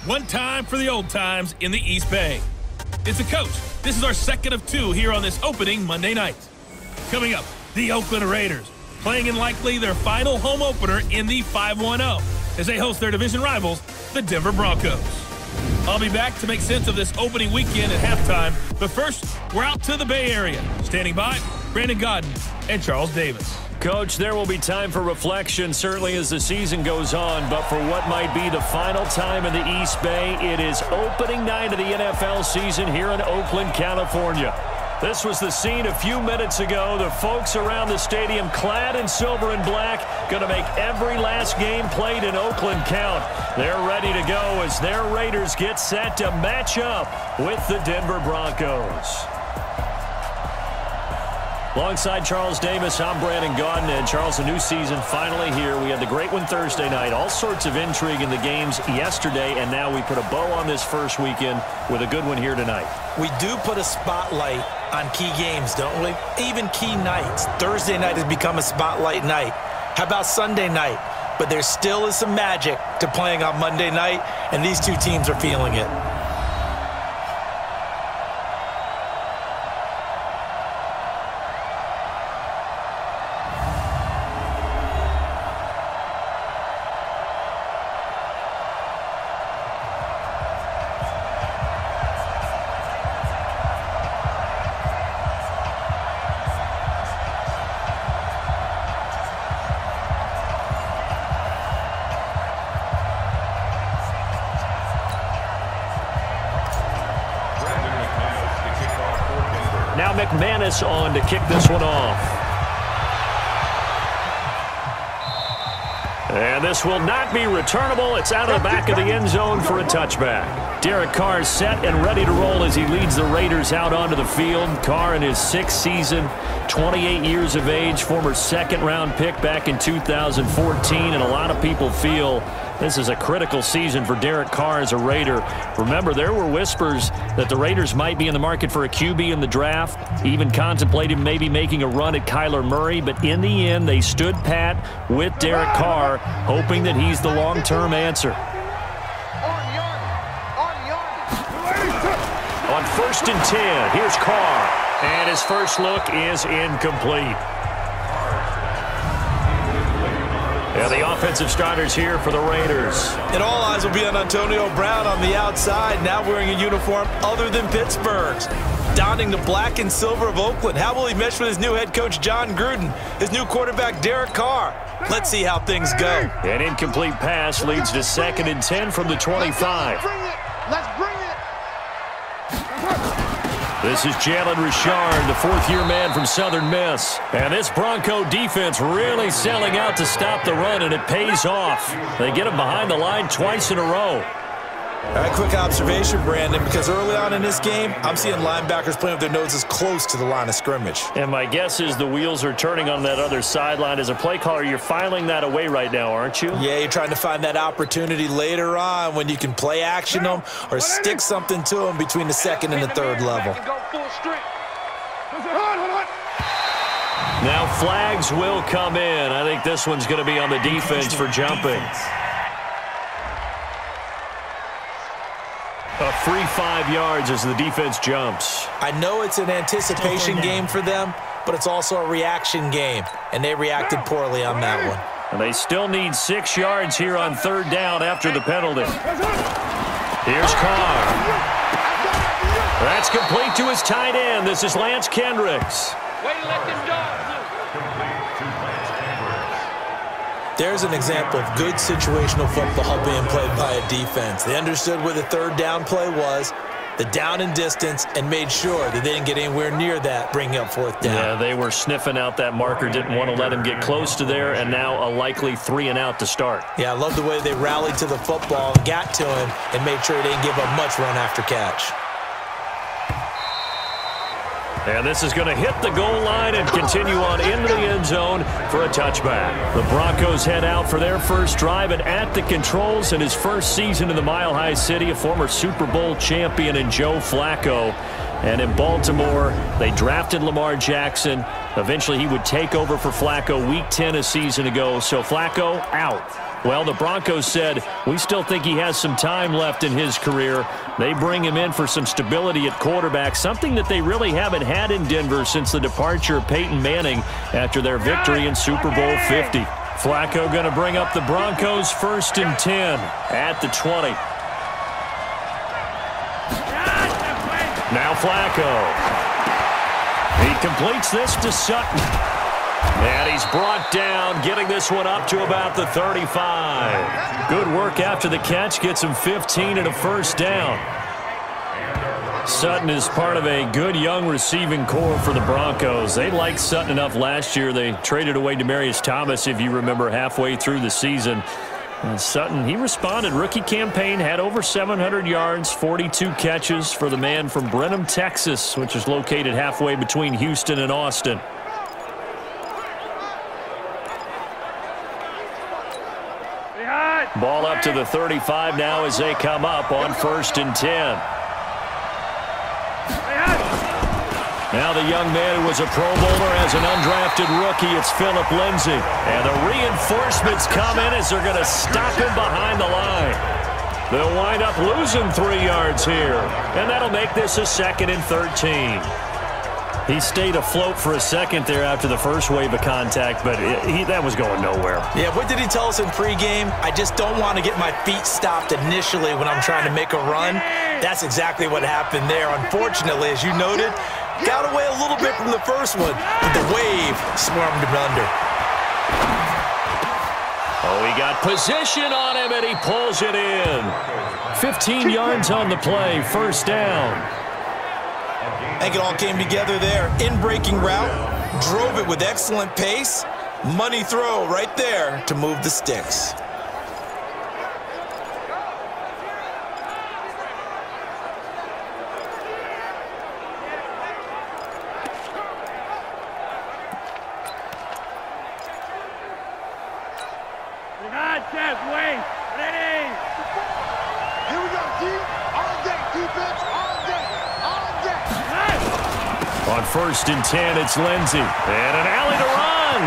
One time for the old times in the East Bay. It's a coach. This is our second of two here on this opening Monday night. Coming up, the Oakland Raiders, playing in likely their final home opener in the 5-1-0 as they host their division rivals, the Denver Broncos. I'll be back to make sense of this opening weekend at halftime, but first, we're out to the Bay Area. Standing by, Brandon Godden and Charles Davis. Coach, there will be time for reflection, certainly as the season goes on, but for what might be the final time in the East Bay, it is opening night of the NFL season here in Oakland, California. This was the scene a few minutes ago. The folks around the stadium clad in silver and black going to make every last game played in Oakland count. They're ready to go as their Raiders get set to match up with the Denver Broncos. Alongside Charles Davis, I'm Brandon Godden. And Charles, a new season finally here. We had the great one Thursday night. All sorts of intrigue in the games yesterday, and now we put a bow on this first weekend with a good one here tonight. We do put a spotlight on key games, don't we? Even key nights. Thursday night has become a spotlight night. How about Sunday night? But there still is some magic to playing on Monday night, and these two teams are feeling it. Now McManus on to kick this one off. And this will not be returnable. It's out of the back of the end zone for a touchback. Derek Carr is set and ready to roll as he leads the Raiders out onto the field. Carr in his 6th season, 28 years of age, former second-round pick back in 2014, and a lot of people feel this is a critical season for Derek Carr as a Raider. Remember, there were whispers that the Raiders might be in the market for a QB in the draft, even contemplated maybe making a run at Kyler Murray, but in the end, they stood pat with Derek Carr, hoping that he's the long-term answer. On 1st and 10, here's Carr, and his first look is incomplete. Yeah, the offensive starters here for the Raiders. And all eyes will be on Antonio Brown on the outside, now wearing a uniform other than Pittsburgh's. Donning the black and silver of Oakland. How will he mesh with his new head coach, John Gruden, his new quarterback, Derek Carr? Let's see how things go. An incomplete pass leads to 2nd and 10 from the 25. Let's bring it. This is Jalen Richard, the 4th-year man from Southern Miss. And this Bronco defense really selling out to stop the run, and it pays off. They get him behind the line twice in a row. All right, quick observation, Brandon, because early on in this game, I'm seeing linebackers playing with their noses close to the line of scrimmage. And my guess is the wheels are turning on that other sideline. As a play caller, you're filing that away right now, aren't you? Yeah, you're trying to find that opportunity later on when you can play action them or stick something to them between the 2nd and the 3rd level. Now flags will come in. I think this one's going to be on the defense for jumping. A free 5 yards as the defense jumps. I know it's an anticipation game for them, but it's also a reaction game, and they reacted poorly on that one. And they still need 6 yards here on 3rd down after the penalty. Here's Carr. That's complete to his tight end. This is Lance Kendricks. Way to let them go. There's an example of good situational football being played by a defense. They understood where the 3rd down play was, the down and distance, and made sure that they didn't get anywhere near that, bringing up 4th down. Yeah, they were sniffing out that marker, didn't want to let him get close to there, and now a likely 3 and out to start. Yeah, I love the way they rallied to the football and got to him and made sure they didn't give up much run after catch. And this is going to hit the goal line and continue on into the end zone for a touchback. The Broncos head out for their first drive, and at the controls in his first season in the Mile High City, a former Super Bowl champion in Joe Flacco. And in Baltimore, they drafted Lamar Jackson. Eventually, he would take over for Flacco Week 10 a season ago. So Flacco out. Well, the Broncos said, we still think he has some time left in his career. They bring him in for some stability at quarterback, something that they really haven't had in Denver since the departure of Peyton Manning after their victory in Super Bowl 50. Flacco going to bring up the Broncos 1st and 10 at the 20. Now Flacco. He completes this to Sutton. And he's brought down, getting this one up to about the 35. Good work after the catch. Gets him 15 and a first down. Sutton is part of a good young receiving core for the Broncos. They liked Sutton enough last year. They traded away Demaryius Thomas, if you remember, halfway through the season. And Sutton, he responded. Rookie campaign, had over 700 yards, 42 catches for the man from Brenham, Texas, which is located halfway between Houston and Austin. Ball up to the 35 now as they come up on 1st and 10. Now the young man who was a Pro Bowler as an undrafted rookie, it's Philip Lindsay. And the reinforcements come in as they're going to stop him behind the line. They'll wind up losing 3 yards here. And that'll make this a 2nd and 13. He stayed afloat for a second there after the first wave of contact, but that was going nowhere. Yeah, what did he tell us in pregame? I just don't want to get my feet stopped initially when I'm trying to make a run. That's exactly what happened there. Unfortunately, as you noted, got away a little bit from the first one, but the wave swarmed him under. Oh, he got position on him, and he pulls it in. 15 yards on the play, first down. I think it all came together there. In-breaking route, drove it with excellent pace. Money throw right there to move the sticks. On 1st and 10, it's Lindsay. And an alley to run.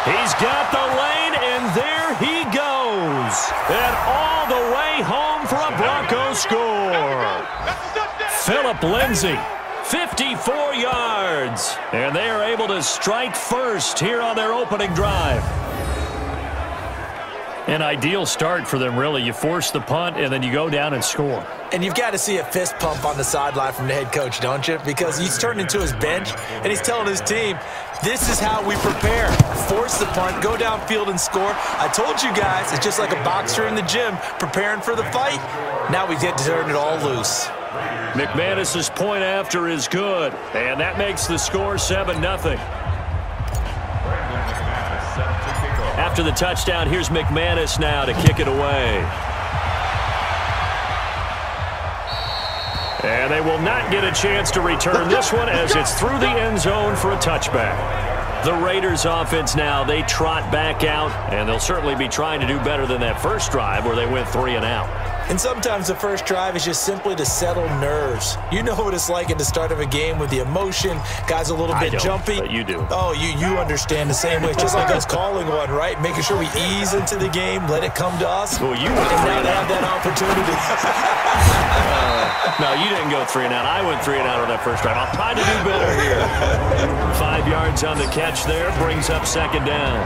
He's got the lane, and there he goes. And all the way home for a Bronco score. Philip Lindsay, 54 yards. And they are able to strike first here on their opening drive. An ideal start for them, really. You force the punt, and then you go down and score. And you've got to see a fist pump on the sideline from the head coach, don't you? Because he's turned into his bench, and he's telling his team, this is how we prepare. Force the punt, go downfield and score. I told you guys, it's just like a boxer in the gym preparing for the fight. Now we get to turn it all loose. McManus's point after is good, and that makes the score 7-0. After the touchdown, here's McManus now to kick it away. And they will not get a chance to return this one as it's through the end zone for a touchback. The Raiders offense now, they trot back out, and they'll certainly be trying to do better than that first drive where they went 3 and out. And sometimes the first drive is just simply to settle nerves. You know what it's like at the start of a game with the emotion. Guys a little bit jumpy. But you do. Oh, you understand the same way. It's just like us calling one, right? Making sure we ease into the game, let it come to us. Well, you and now they have that opportunity. No, you didn't go 3 and out. I went 3 and out on that first drive. I'll try to do better here. 5 yards on the catch there. Brings up 2nd down.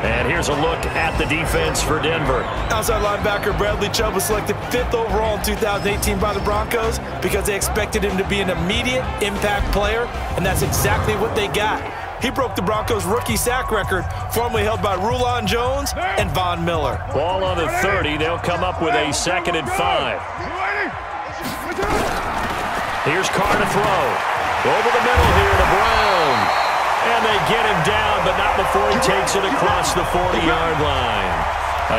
And here's a look at the defense for Denver. Outside linebacker Bradley Chubb was selected 5th overall in 2018 by the Broncos because they expected him to be an immediate impact player, and that's exactly what they got. He broke the Broncos' rookie sack record, formerly held by Rulon Jones and Von Miller. Ball on the 30. They'll come up with a 2nd and 5. Here's Carr to throw. Over the middle here to Brown. And they get him down, but not before he takes it across the 40-yard line.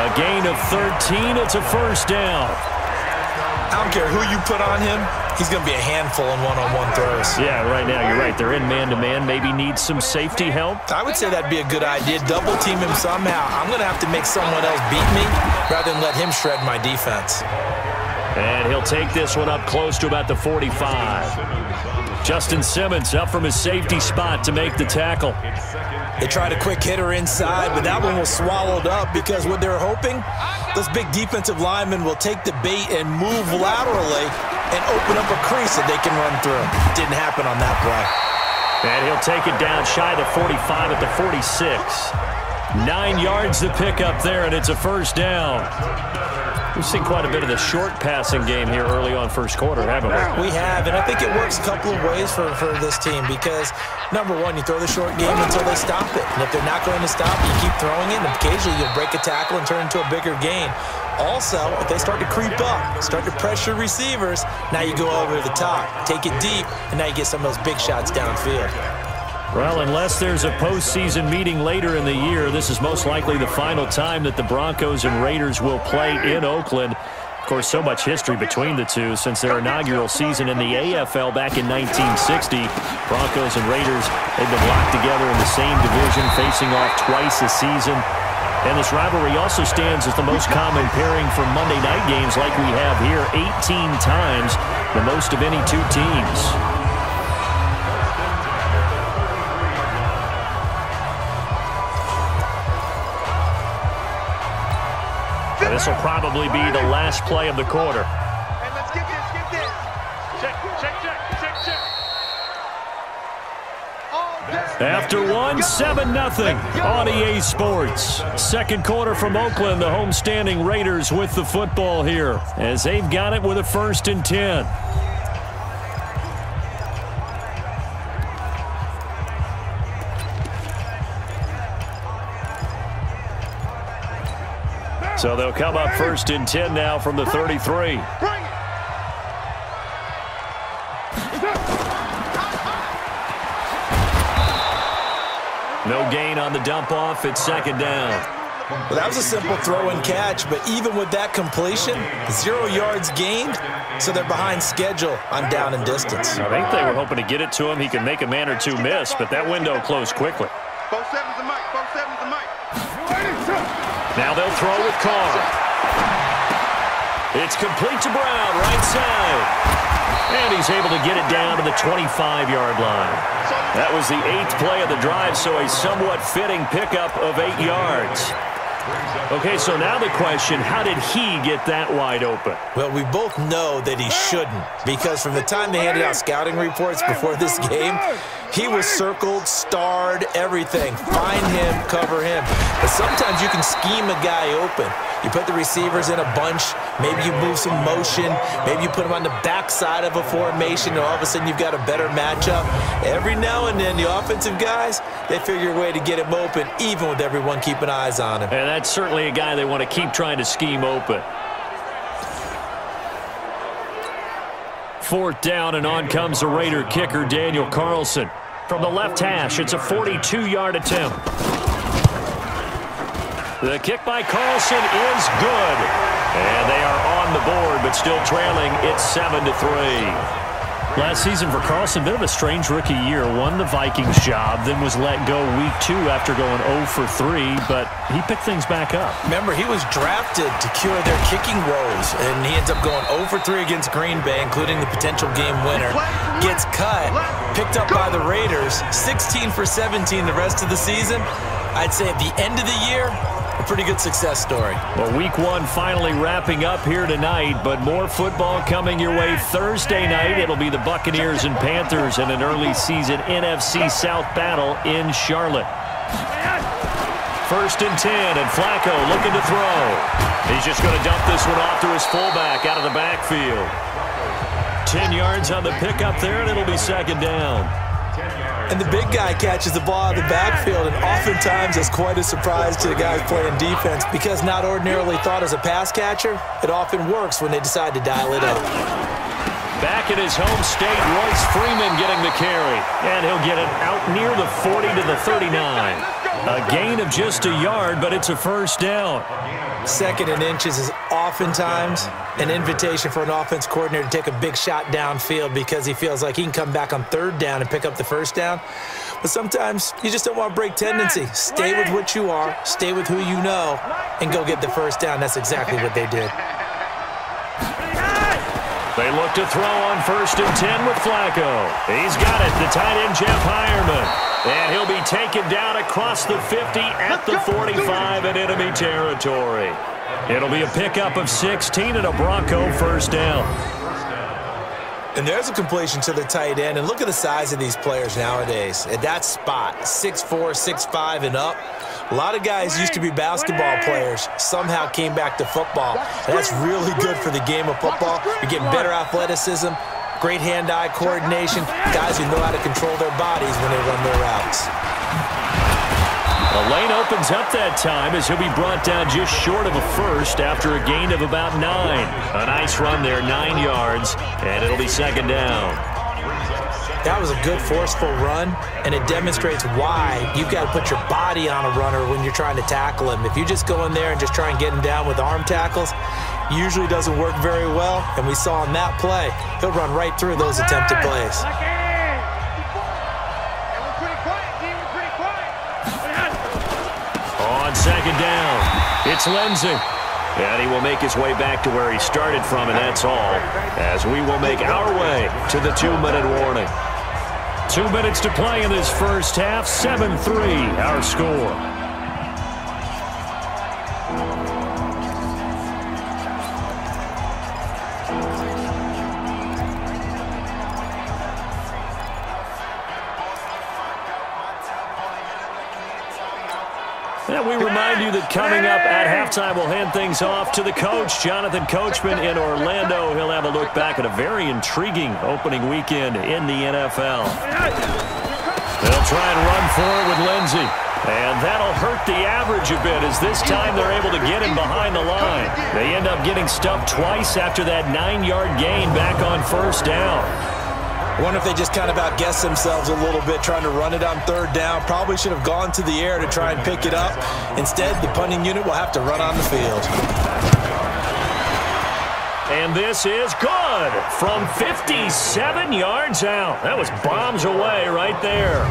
A gain of 13. It's a first down. I don't care who you put on him. He's going to be a handful in one-on-one throws. Yeah, right now you're right. They're in man-to-man. Maybe need some safety help. I would say that'd be a good idea. Double team him somehow. I'm going to have to make someone else beat me rather than let him shred my defense. And he'll take this one up close to about the 45. Justin Simmons up from his safety spot to make the tackle. They tried a quick hitter inside, but that one was swallowed up because what they're hoping, those big defensive linemen will take the bait and move laterally and open up a crease that they can run through. Didn't happen on that play. And he'll take it down shy of the 45 at the 46. 9 yards to pick up there, and it's a first down. We've seen quite a bit of the short passing game here early on first quarter, haven't we? We have, and I think it works a couple of ways for this team because, number one, you throw the short game until they stop it. And if they're not going to stop, you keep throwing it, and occasionally you'll break a tackle and turn into a bigger gain. Also, if they start to creep up, start to pressure receivers, now you go over the top, take it deep, and now you get some of those big shots downfield. Well, unless there's a postseason meeting later in the year, this is most likely the final time that the Broncos and Raiders will play in Oakland. Of course, so much history between the two since their inaugural season in the AFL back in 1960. Broncos and Raiders, they've been locked together in the same division, facing off twice a season. And this rivalry also stands as the most common pairing for Monday night games like we have here, 18 times, the most of any two teams. This will probably be the last play of the quarter. Hey, let's get this, get this. Check. After one, 7-0 on EA Sports. Second quarter from Oakland, the homestanding Raiders with the football here as they've got it with a 1st and 10. So they'll come up 1st and 10 now from the 33. No gain on the dump off. It's 2nd down. Well, that was a simple throw and catch, but even with that completion, 0 yards gained, so they're behind schedule on down and distance. I think they were hoping to get it to him. He could make a man or two miss, but that window closed quickly. 4-7's the mic, 4-7's the mic. Now they'll throw with Carr. It's complete to Brown, right side. And he's able to get it down to the 25-yard line. That was the 8th play of the drive, so a somewhat fitting pickup of 8 yards. Okay, so now the question, how did he get that wide open? Well, we both know that he shouldn't, because from the time they handed out scouting reports before this game, he was circled, starred, everything. Find him, cover him. But sometimes you can scheme a guy open. You put the receivers in a bunch. Maybe you move some motion. Maybe you put them on the backside of a formation, and all of a sudden you've got a better matchup. Every now and then, the offensive guys, they figure a way to get him open, even with everyone keeping eyes on him. And that's certainly a guy they want to keep trying to scheme open. 4th down, and on comes the Raider kicker, Daniel Carlson. From the left hash, it's a 42-yard attempt. The kick by Carlson is good. And they are on the board, but still trailing. It's 7-3. Last season for Carlson, bit of a strange rookie year. Won the Vikings job, then was let go week 2 after going 0 for 3, but he picked things back up. Remember, he was drafted to cure their kicking woes, and he ends up going 0 for 3 against Green Bay, including the potential game winner. Gets cut, picked up by the Raiders, 16 for 17 the rest of the season. I'd say at the end of the year, a pretty good success story. Well, week 1 finally wrapping up here tonight, but more football coming your way Thursday night. It'll be the Buccaneers and Panthers in an early season NFC South battle in Charlotte. 1st and 10, and Flacco looking to throw. He's just going to dump this one off to his fullback out of the backfield. 10 yards on the pickup there, and it'll be 2nd down. And the big guy catches the ball out of the backfield, and oftentimes it's quite a surprise to the guys playing defense because not ordinarily thought as a pass catcher, it often works when they decide to dial it up. Back in his home state, Royce Freeman getting the carry, and he'll get it out near the 40 to the 39. A gain of just a yard, but it's a 1st down. 2nd and inches is oftentimes an invitation for an offense coordinator to take a big shot downfield because he feels like he can come back on 3rd down and pick up the 1st down. But sometimes you just don't want to break tendency. Stay with what you are, stay with who you know, and go get the 1st down. That's exactly what they did. They look to throw on 1st and 10 with Flacco. He's got it, the tight end Jeff Heuerman. And he'll be taken down across the 50 at the 45 in enemy territory. It'll be a pickup of 16 and a Bronco first down. And there's a completion to the tight end. And look at the size of these players nowadays. At that spot, 6'4", 6'5", and up. A lot of guys used to be basketball players, somehow came back to football. And that's really good for the game of football. You're getting better athleticism, great hand-eye coordination, guys who know how to control their bodies when they run their routes. The lane opens up that time as he'll be brought down just short of a first after a gain of about 9. A nice run there, 9 yards, and it'll be second down. That was a good, forceful run, and it demonstrates why you've got to put your body on a runner when you're trying to tackle him. If you just go in there and just try and get him down with arm tackles, usually doesn't work very well, and we saw in that play, he'll run right through those attempted plays. On second down, it's Lindsey. And he will make his way back to where he started from, and that's all, as we will make our way to the 2-minute warning. 2 minutes to play in this first half, 7-3 our score. And we remind you that coming up at halftime, we'll hand things off to the coach, Jonathan Coachman in Orlando. He'll have a look back at a very intriguing opening weekend in the NFL. They'll try and run forward with Lindsey. And that'll hurt the average a bit as this time they're able to get him behind the line. They end up getting stuffed twice after that 9-yard gain back on first down. I wonder if they just kind of outguessed themselves a little bit trying to run it on third down. Probably should have gone to the air to try and pick it up. Instead, the punting unit will have to run on the field. And this is good from 57 yards out. That was bombs away right there.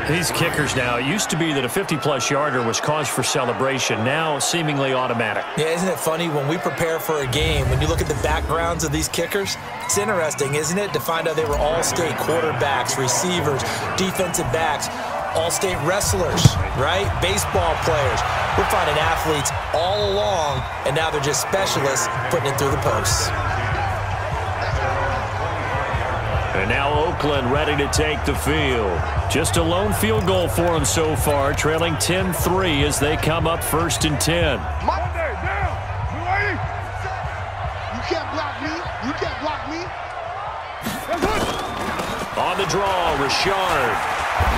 These kickers now, it used to be that a 50-plus yarder was cause for celebration. Now, seemingly automatic. Yeah, isn't it funny when we prepare for a game, when you look at the backgrounds of these kickers, it's interesting, isn't it, to find out they were all-state quarterbacks, receivers, defensive backs, all-state wrestlers, right? Baseball players. We're finding athletes all along, and now they're just specialists putting it through the posts. And now Oakland ready to take the field. Just a lone field goal for them so far, trailing 10-3 as they come up 1st and 10. You can't block me. You can't block me. On the draw, Richard.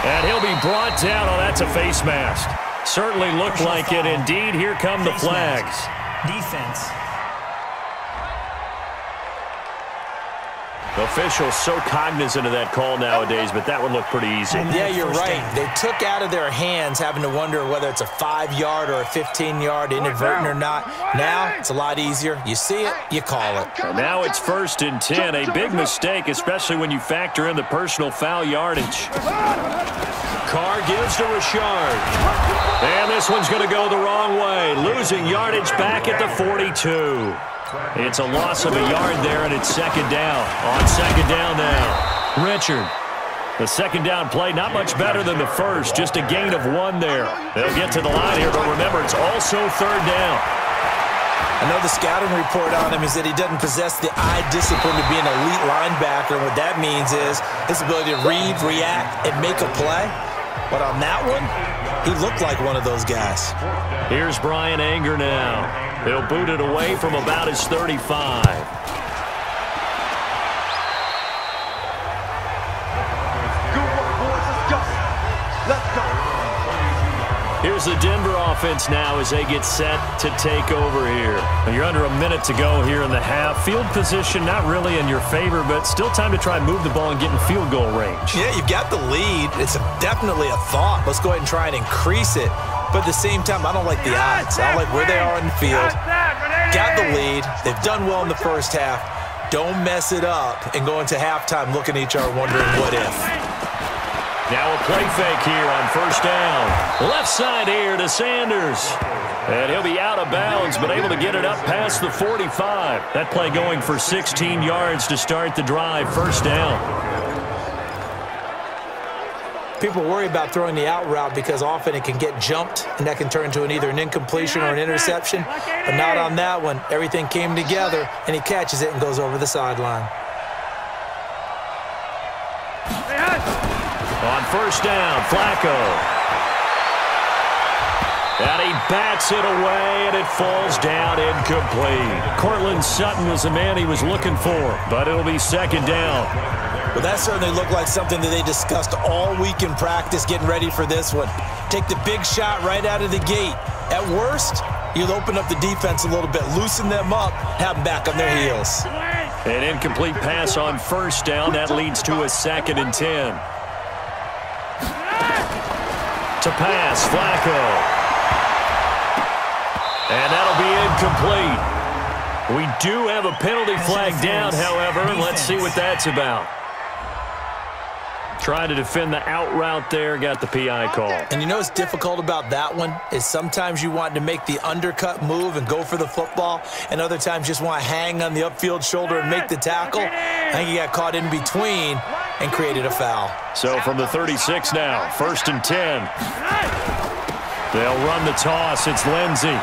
And he'll be brought down. Oh, that's a face mask. Certainly looked like it. Indeed, here come the flags. Defense. Officials so cognizant of that call nowadays, but that would look pretty easy. Yeah, you're right. They took out of their hands having to wonder whether it's a 5-yard or a 15-yard inadvertent or not. Now, it's a lot easier. You see it, you call it. And now it's 1st and 10. A big mistake, especially when you factor in the personal foul yardage. Carr gives to Richard. And this one's going to go the wrong way. Losing yardage back at the 42. It's a loss of a yard there, and it's second down. On second down now, Richard. The second down play, not much better than the first, just a gain of 1 there. They'll get to the line here, but remember, it's also third down. I know the scouting report on him is that he doesn't possess the eye discipline to be an elite linebacker. What that means is his ability to read, react, and make a play. But on that one, he looked like one of those guys. Here's Brian Anger now. He'll boot it away from about his 35. Here's the Denver offense now as they get set to take over here. You're under a minute to go here in the half. Field position not really in your favor, but still time to try and move the ball and get in field goal range. Yeah, you've got the lead. It's definitely a thought. Let's go ahead and try and increase it. But at the same time, I don't like the odds. I don't like where they are in the field. Got the lead. They've done well in the first half. Don't mess it up and go into halftime looking at each other wondering what if. Now a play fake here on first down. Left side here to Sanders. And he'll be out of bounds, but able to get it up past the 45. That play going for 16 yards to start the drive. First down. People worry about throwing the out route because often it can get jumped, and that can turn into either an incompletion or an interception. But not on that one. Everything came together, and he catches it and goes over the sideline. On first down, Flacco. And he bats it away, and it falls down incomplete. Cortland Sutton was the man he was looking for, but it'll be second down. Well, that certainly looked like something that they discussed all week in practice getting ready for this one. Take the big shot right out of the gate. At worst, you'll open up the defense a little bit, loosen them up, have them back on their heels. An incomplete pass on first down. That leads to a 2nd and 10. To pass, Flacco. And that'll be incomplete. We do have a penalty flag down, however, and let's see what that's about. Trying to defend the out route there, got the PI call. And you know what's difficult about that one is sometimes you want to make the undercut move and go for the football, and other times just want to hang on the upfield shoulder and make the tackle. I think he got caught in between and created a foul. So from the 36 now, 1st and 10. They'll run the toss. It's Lindsey.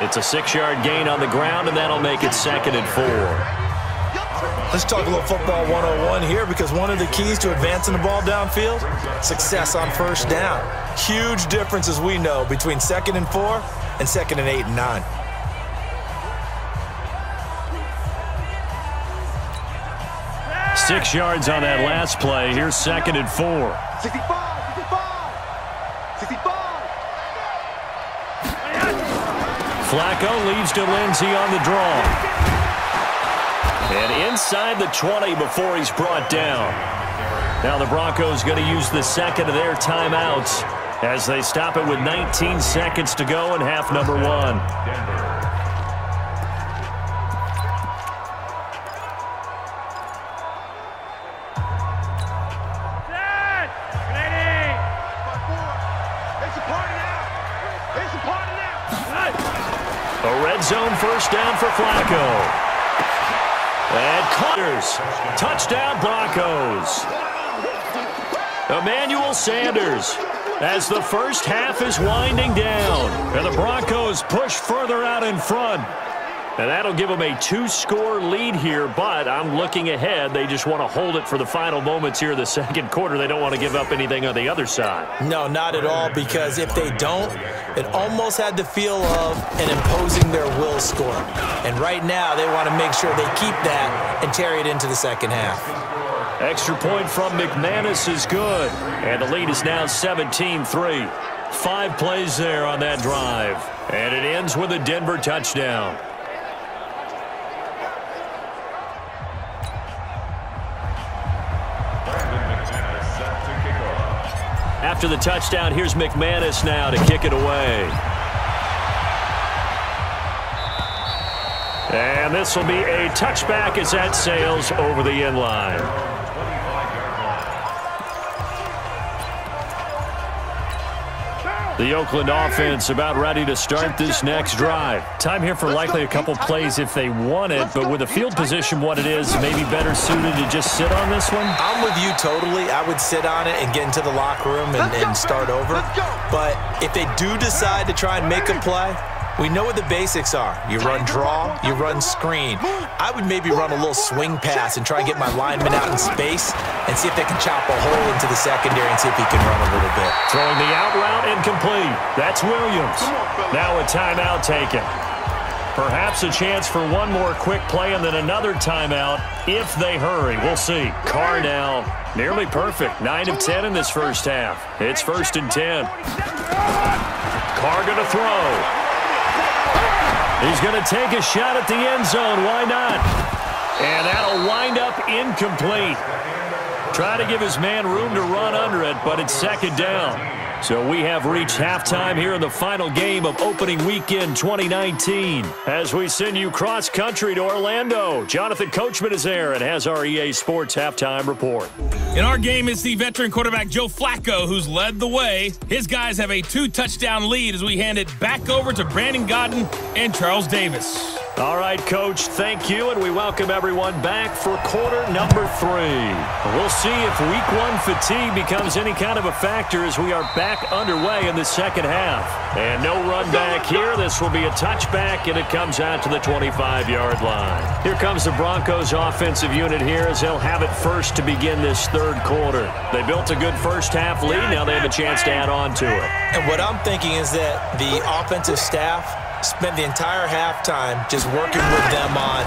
It's a 6-yard gain on the ground, and that'll make it 2nd and 4. Let's talk a little football 101 here, because one of the keys to advancing the ball downfield, success on first down. Huge difference, as we know, between 2nd and 4 and 2nd and 8 and 9. Six yards on that last play. Here's 2nd and 4. 65. Flacco leads to Lindsey on the draw. And inside the 20 before he's brought down. Now the Broncos going to use the second of their timeouts as they stop it with 19 seconds to go in half number 1. A red zone first down for Flacco. And Connors, touchdown Broncos. Emmanuel Sanders as the first half is winding down. And the Broncos push further out in front. And that'll give them a 2-score lead here, but I'm looking ahead. They just want to hold it for the final moments here in the second quarter. They don't want to give up anything on the other side. No, not at all, because if they don't, it almost had the feel of an imposing their will score. And right now, they want to make sure they keep that and carry it into the second half. Extra point from McManus is good. And the lead is now 17-3. 5 plays there on that drive. And it ends with a Denver touchdown. After the touchdown, here's McManus now to kick it away. And this will be a touchback as that sails over the end line. The Oakland offense about ready to start this next drive. Time here for likely a couple plays if they want it, but with the field position what it is, maybe better suited to just sit on this one? I'm with you totally. I would sit on it and get into the locker room and start over. But if they do decide to try and make a play, we know what the basics are. You run draw, you run screen. I would maybe run a little swing pass and try and get my lineman out in space and see if they can chop a hole into the secondary and see if he can run a little bit. Throwing the out route incomplete. That's Williams. Now a timeout taken. Perhaps a chance for one more quick play and then another timeout if they hurry. We'll see. Carr now nearly perfect. 9 of 10 in this first half. It's 1st and 10. Carr going to throw. He's going to take a shot at the end zone. Why not? And that'll wind up incomplete. Try to give his man room to run under it, but it's 2nd down. So we have reached halftime here in the final game of opening weekend 2019. As we send you cross-country to Orlando, Jonathan Coachman is there and has our EA Sports halftime report. In our game, it's the veteran quarterback Joe Flacco who's led the way. His guys have a 2-touchdown lead as we hand it back over to Brandon Godden and Charles Davis. All right, Coach, thank you, and we welcome everyone back for quarter number 3. We'll see if week 1 fatigue becomes any kind of a factor as we are back underway in the second half. And no run back here. This will be a touchback, and it comes out to the 25-yard line. Here comes the Broncos offensive unit here as they'll have it first to begin this third quarter. They built a good first half lead. Now they have a chance to add on to it. And what I'm thinking is that the offensive staff spent the entire halftime just working with them on,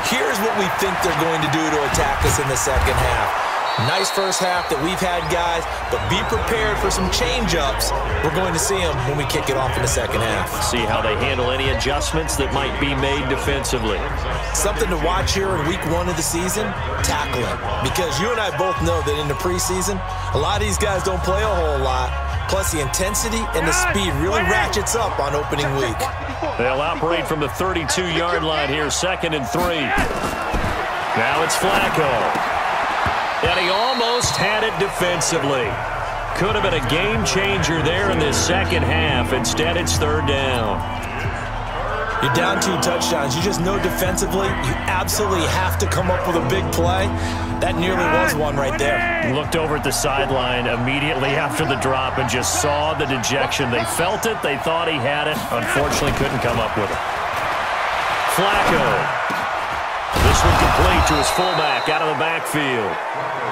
here's what we think they're going to do to attack us in the second half. Nice first half that we've had, guys, but be prepared for some change-ups. We're going to see them when we kick it off in the second half. See how they handle any adjustments that might be made defensively. Something to watch here in week 1 of the season, tackling. Because you and I both know that in the preseason, a lot of these guys don't play a whole lot. Plus, the intensity and the speed really ratchets up on opening week. They'll operate from the 32-yard line here, 2nd and 3. Now it's Flacco. And he almost had it defensively. Could have been a game changer there in this second half. Instead, it's 3rd down. You're down 2 touchdowns. You just know defensively you absolutely have to come up with a big play. That nearly was one right there. Looked over at the sideline immediately after the drop and just saw the dejection. They felt it. They thought he had it. Unfortunately, couldn't come up with it. Flacco. This one complete to his fullback out of the backfield.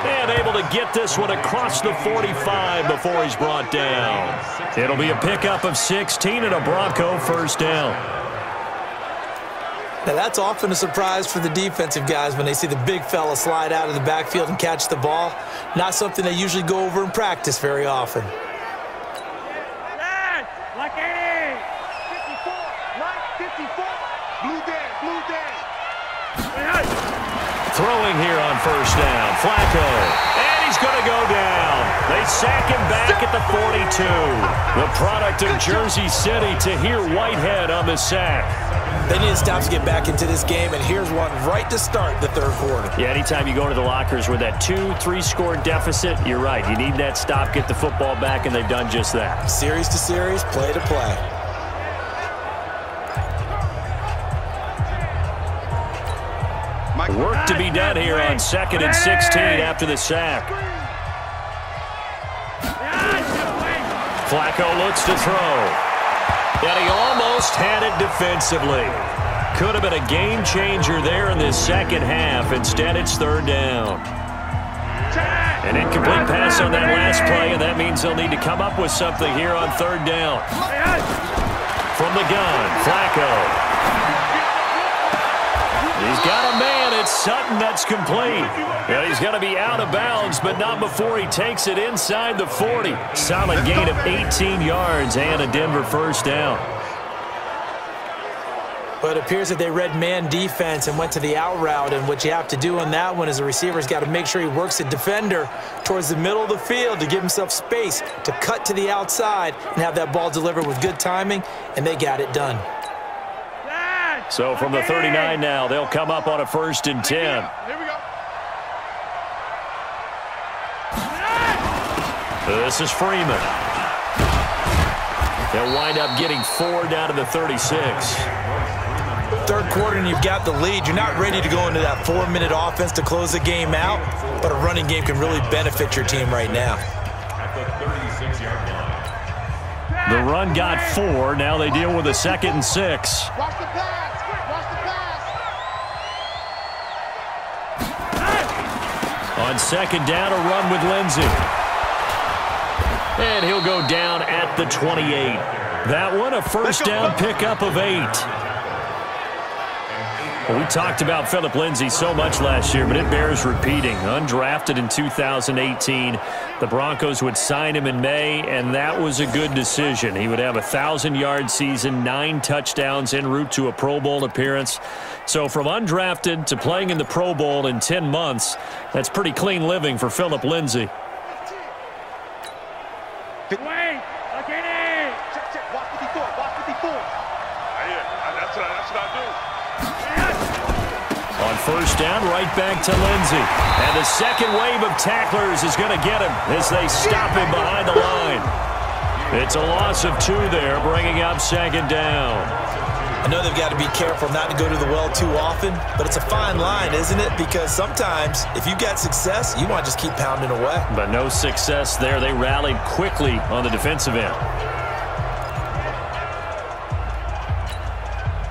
And able to get this one across the 45 before he's brought down. It'll be a pickup of 16 and a Bronco first down. Now, that's often a surprise for the defensive guys when they see the big fella slide out of the backfield and catch the ball. Not something they usually go over in practice very often. Like 80, 54, like 54. Blue dead. Throwing here on first down. Flacco. And he's going to go down. They sack him back at the 42. The product of Jersey City to hear Whitehead on the sack. They need to stop to get back into this game, and here's one right to start the third quarter. Yeah, anytime you go into the lockers with that 2-3 deficit, you're right. You need that stop, get the football back, and they've done just that. Series to series, play to play. Work to be done here on 2nd and 16 after the sack. Flacco looks to throw. And he almost had it defensively. Could have been a game changer there in this second half. Instead, it's 3rd down. An incomplete pass on that last play, and that means they'll need to come up with something here on 3rd down. From the gun, Flacco. He's got a man. It's Sutton that's complete. Well, he's going to be out of bounds, but not before he takes it inside the 40. Solid gain of 18 yards and a Denver first down. But it appears that they read man defense and went to the out route, and what you have to do on that one is the receiver's got to make sure he works the defender towards the middle of the field to give himself space to cut to the outside and have that ball delivered with good timing, and they got it done. So from the 39 now, they'll come up on a 1st and 10. Here we go. This is Freeman. They'll wind up getting 4 down to the 36. Third quarter and you've got the lead. You're not ready to go into that 4-minute offense to close the game out, but a running game can really benefit your team right now. The run got 4. Now they deal with a 2nd and 6. Watch the pass. On 2nd down, a run with Lindsey. And he'll go down at the 28. That one, a first down pickup of 8. Well, we talked about Phillip Lindsay so much last year, but it bears repeating. Undrafted in 2018, the Broncos would sign him in May, and that was a good decision. He would have a 1,000-yard season, 9 touchdowns en route to a Pro Bowl appearance. So from undrafted to playing in the Pro Bowl in 10 months, that's pretty clean living for Phillip Lindsay. Wait. first down, right back to Lindsey. And the second wave of tacklers is going to get him as they stop him behind the line. It's a loss of 2 there, bringing up second down. I know they've got to be careful not to go to the well too often, but it's a fine line, isn't it? Because sometimes, if you get success, you want to just keep pounding away. But no success there. They rallied quickly on the defensive end.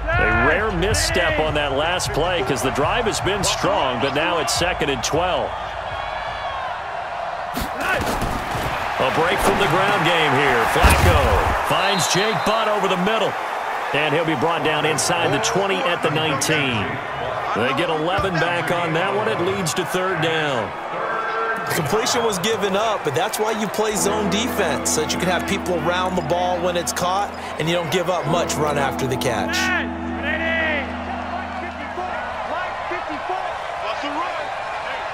A rare misstep on that last play because the drive has been strong, but now it's 2nd and 12. A break from the ground game here. Flacco finds Jake Butt over the middle. And he'll be brought down inside the 20 at the 19. They get 11 back on that one. It leads to 3rd down. The completion was given up, but that's why you play zone defense, so that you can have people around the ball when it's caught, and you don't give up much run after the catch.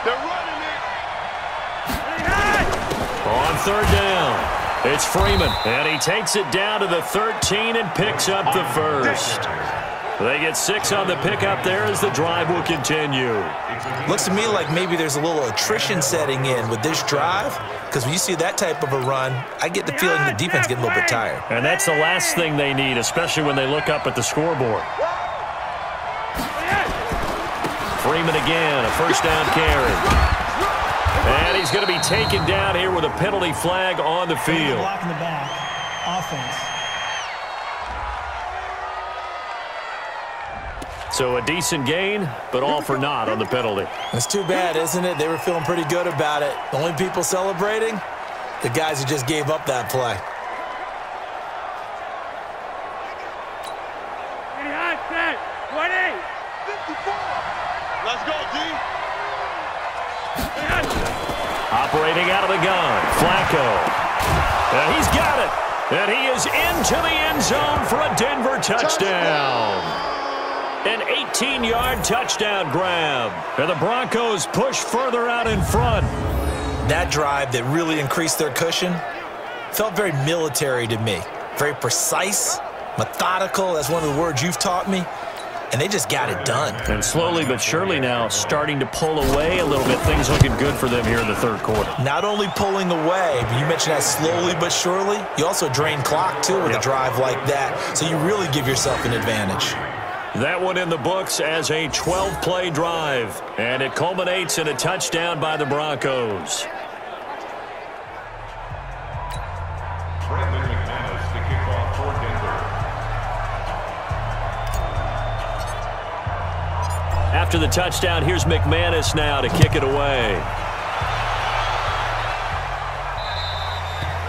They're running it. On 3rd down. It's Freeman, and he takes it down to the 13 and picks up the first. They get 6 on the pickup there as the drive will continue. Looks to me like maybe there's a little attrition setting in with this drive, because when you see that type of a run, I get the feeling the defense getting a little bit tired. And that's the last thing they need, especially when they look up at the scoreboard. Freeman again, a first down carry. And he's going to be taken down here with a penalty flag on the field. Block in the back. Offense. So a decent gain, but all for naught on the penalty. It's too bad, isn't it? They were feeling pretty good about it. The only people celebrating, the guys who just gave up that play. Let's go, D. Operating out of the gun, Flacco. And he's got it. And he is into the end zone for a Denver touchdown. An 18-yard touchdown grab. And the Broncos push further out in front. That drive that really increased their cushion felt very military to me. Very precise, methodical. That's one of the words you've taught me. And they just got it done. And slowly but surely now starting to pull away a little bit. Things looking good for them here in the 3rd quarter. Not only pulling away, but you mentioned that slowly but surely. You also drain clock, too, with a drive like that. So you really give yourself an advantage. That one in the books as a 12-play drive. And it culminates in a touchdown by the Broncos. After the touchdown, here's McManus now to kick it away.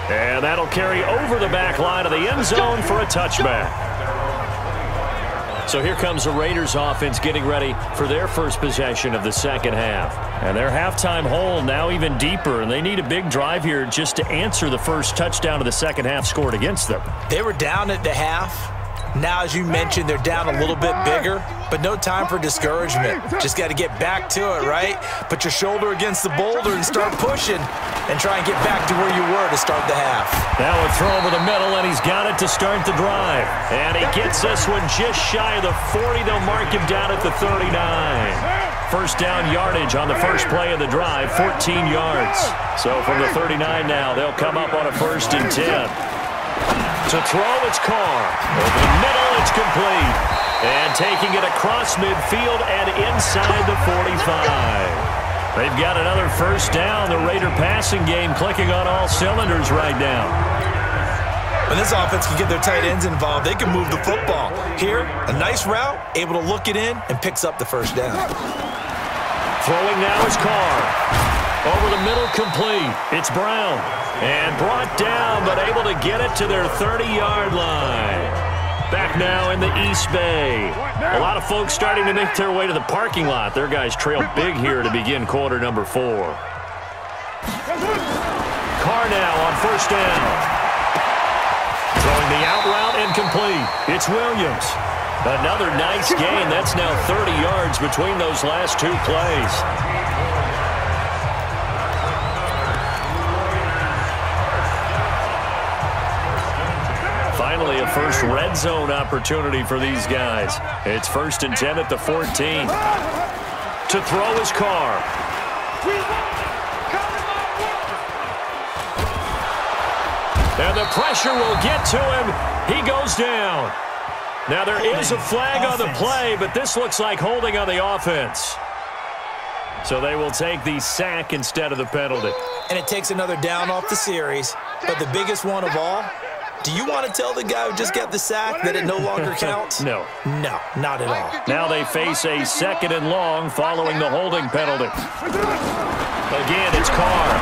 And that'll carry over the back line of the end zone for a touchback. So here comes the Raiders offense getting ready for their first possession of the 2nd half. And their halftime hole now even deeper, and they need a big drive here just to answer the first touchdown of the 2nd half scored against them. They were down at the half. Now, as you mentioned, they're down a little bit bigger, but no time for discouragement. Just got to get back to it, right? Put your shoulder against the boulder and start pushing and try and get back to where you were to start the half. Now a throw over the middle, and he's got it to start the drive. And he gets this one just shy of the 40. They'll mark him down at the 39. First down yardage on the first play of the drive, 14 yards. So from the 39 now, they'll come up on a 1st and 10. To throw, it's Carr. Over the middle, it's complete. And taking it across midfield and inside the 45. They've got another first down. The Raider passing game clicking on all cylinders right now. When this offense can get their tight ends involved, they can move the football. Here, a nice route, able to look it in, and picks up the first down. Throwing now is Carr. Over the middle, complete. It's Brown. And brought down, but able to get it to their 30-yard line. Back now in the East Bay. A lot of folks starting to make their way to the parking lot. Their guys trail big here to begin quarter number 4. Carr now on first down. Throwing the out route incomplete. It's Williams. Another nice gain. That's now 30 yards between those last 2 plays. Finally, a first red zone opportunity for these guys. It's 1st and 10 at the 14. To throw his car. And the pressure will get to him. He goes down. Now there is a flag on the play, but this looks like holding on the offense. So they will take the sack instead of the penalty. And it takes another down off the series. But the biggest one of all, do you want to tell the guy who just got the sack that it no longer counts? No. No, not at all. Now they face a 2nd and long following the holding penalty. Again, it's Carr.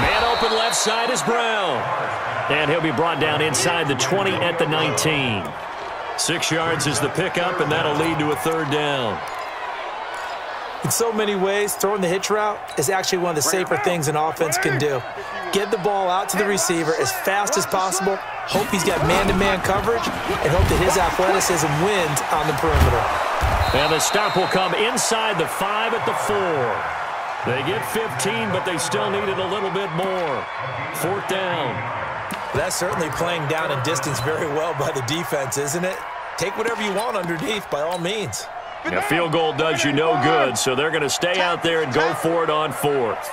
Man open left side is Brown. And he'll be brought down inside the 20 at the 19. 6 yards is the pickup, and that'll lead to a 3rd down. In so many ways, throwing the hitch route is actually one of the safer things an offense can do. Get the ball out to the receiver as fast as possible, hope he's got man-to-man coverage, and hope that his athleticism wins on the perimeter. And the stop will come inside the 5 at the 4. They get 15, but they still needed a little bit more. 4th down. That's certainly playing down and distance very well by the defense, isn't it? Take whatever you want underneath, by all means. A field goal does you no good, so they're going to stay out there and go for it on 4th.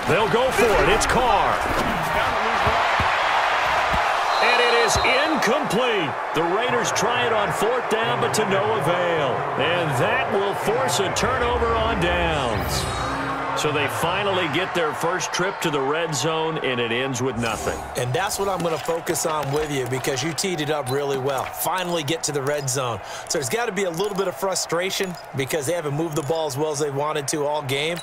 They'll go for it. It's Carr. And it is incomplete. The Raiders try it on 4th down, but to no avail. And that will force a turnover on downs. So they finally get their first trip to the red zone, and it ends with nothing. And that's what I'm going to focus on with you because you teed it up really well. Finally get to the red zone. So there's got to be a little bit of frustration because they haven't moved the ball as well as they wanted to all game.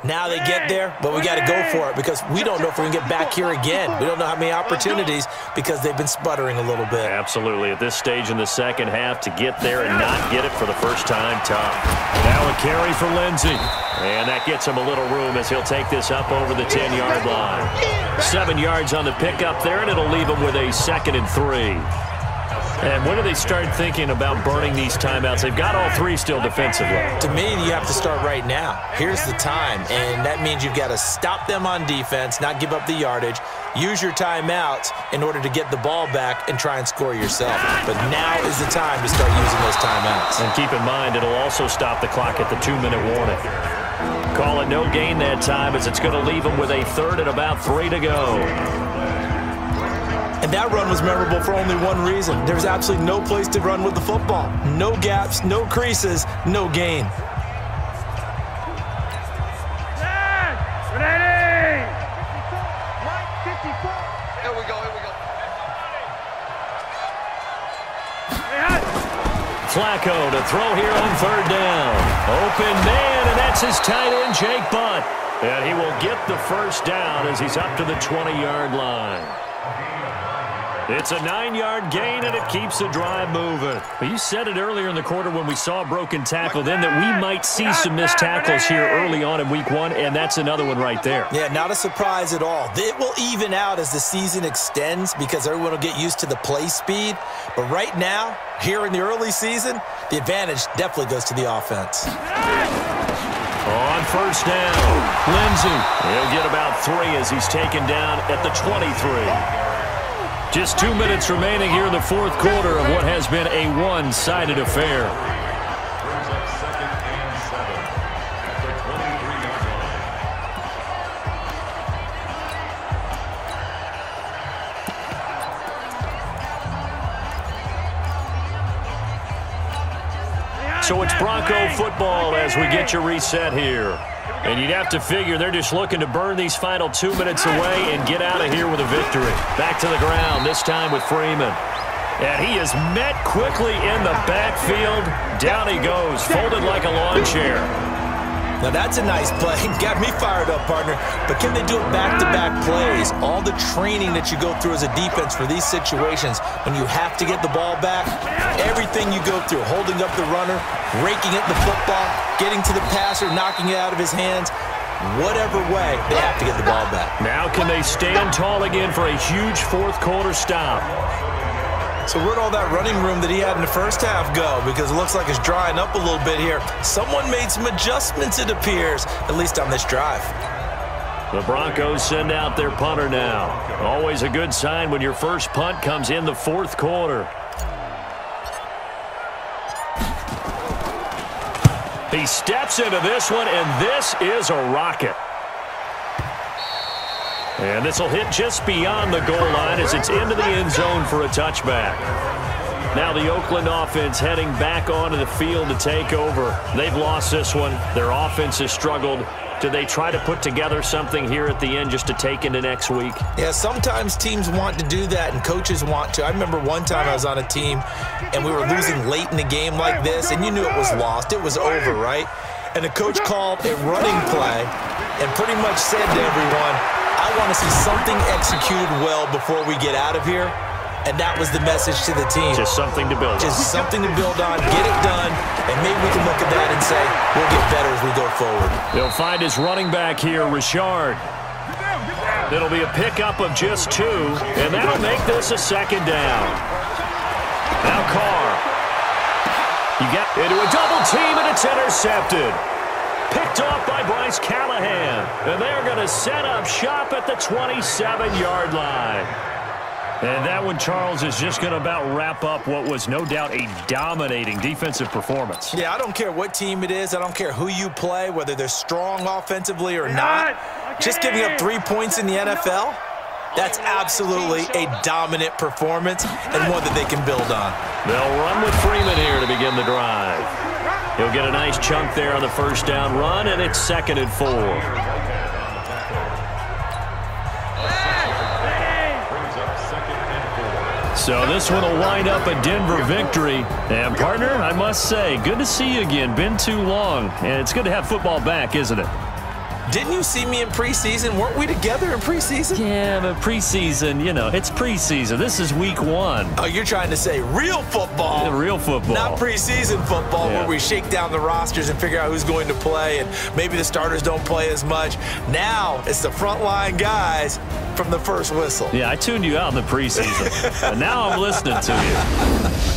Now they get there, but we got to go for it because we don't know if we can get back here again. We don't know how many opportunities because they've been sputtering a little bit. Absolutely. At this stage in the second half, to get there and not get it for the first time, tough. Now a carry for Lindsey. And that gets him a little room as he'll take this up over the 10-yard line. 7 yards on the pickup there, and it'll leave him with a 2nd and 3. And when do they start thinking about burning these timeouts? They've got all 3 still defensively. To me, you have to start right now. Here's the time, and that means you've got to stop them on defense, not give up the yardage, use your timeouts in order to get the ball back and try and score yourself. But now is the time to start using those timeouts. And keep in mind, it'll also stop the clock at the 2-minute warning. Call it no gain that time as it's going to leave them with a 3rd and about 3 to go. And that run was memorable for only one reason. There's absolutely no place to run with the football. No gaps, no creases, no gain. Ready! Mike 54. Here we go, here we go. Flacco to throw here on 3rd down. Open man, and that's his tight end, Jake Butt. And he will get the first down as he's up to the 20-yard line. It's a 9-yard gain, and it keeps the drive moving. You said it earlier in the quarter when we saw a broken tackle then that we might see some missed tackles here early on in week 1, and that's another one right there. Yeah, not a surprise at all. It will even out as the season extends because everyone will get used to the play speed. But right now, here in the early season, the advantage definitely goes to the offense. On 1st down, Lindsey. He'll get about 3 as he's taken down at the 23. Just 2 minutes remaining here in the 4th quarter of what has been a one-sided affair. So it's Bronco football as we get you reset here. And you'd have to figure they're just looking to burn these final 2 minutes away and get out of here with a victory. Back to the ground, this time with Freeman. And he is met quickly in the backfield. Down he goes, folded like a lawn chair. Now that's a nice play. Got me fired up, partner. But can they do it back-to-back plays? All the training that you go through as a defense for these situations, when you have to get the ball back, everything you go through, holding up the runner, raking at the football, getting to the passer, knocking it out of his hands, whatever way, they have to get the ball back. Now can they stand tall again for a huge 4th quarter stop? So where'd all that running room that he had in the first half go? Because it looks like it's drying up a little bit here. Someone made some adjustments, it appears, at least on this drive. The Broncos send out their punter now. Always a good sign when your first punt comes in the 4th quarter. He steps into this one, and this is a rocket. And this will hit just beyond the goal line as it's into the end zone for a touchback. Now the Oakland offense heading back onto the field to take over. They've lost this one. Their offense has struggled. Do they try to put together something here at the end just to take into next week? Yeah, sometimes teams want to do that and coaches want to. I remember one time I was on a team and we were losing late in the game like this, and you knew it was lost. It was over, right? And the coach called a running play and pretty much said to everyone, I want to see something executed well before we get out of here. And that was the message to the team. Just something to build on. Just something to build on, get it done, and maybe we can look at that and say, we'll get better as we go forward. They'll find his running back here, Richard. It'll be a pickup of just 2, and that'll make this a second down. Now Carr. You get into a double team, and it's intercepted. Picked off by Bryce Callahan. And they're going to set up shop at the 27-yard line. And that one, Charles, is just going to about wrap up what was no doubt a dominating defensive performance. Yeah, I don't care what team it is. I don't care who you play, whether they're strong offensively or not. Just giving up 3 points in the NFL, that's absolutely a dominant performance and one that they can build on. They'll run with Freeman here to begin the drive. He'll get a nice chunk there on the first down run, and it's 2nd and 4. So this one will wind up a Denver victory. And, partner, I must say, good to see you again. Been too long. And it's good to have football back, isn't it? Didn't you see me in preseason? Weren't we together in preseason? Yeah, but preseason, you know, it's preseason. This is week 1. Oh, you're trying to say real football. Yeah, real football. Not preseason football where we shake down the rosters and figure out who's going to play, and maybe the starters don't play as much. Now it's the frontline guys from the first whistle. Yeah, I tuned you out in the preseason. And now I'm listening to you.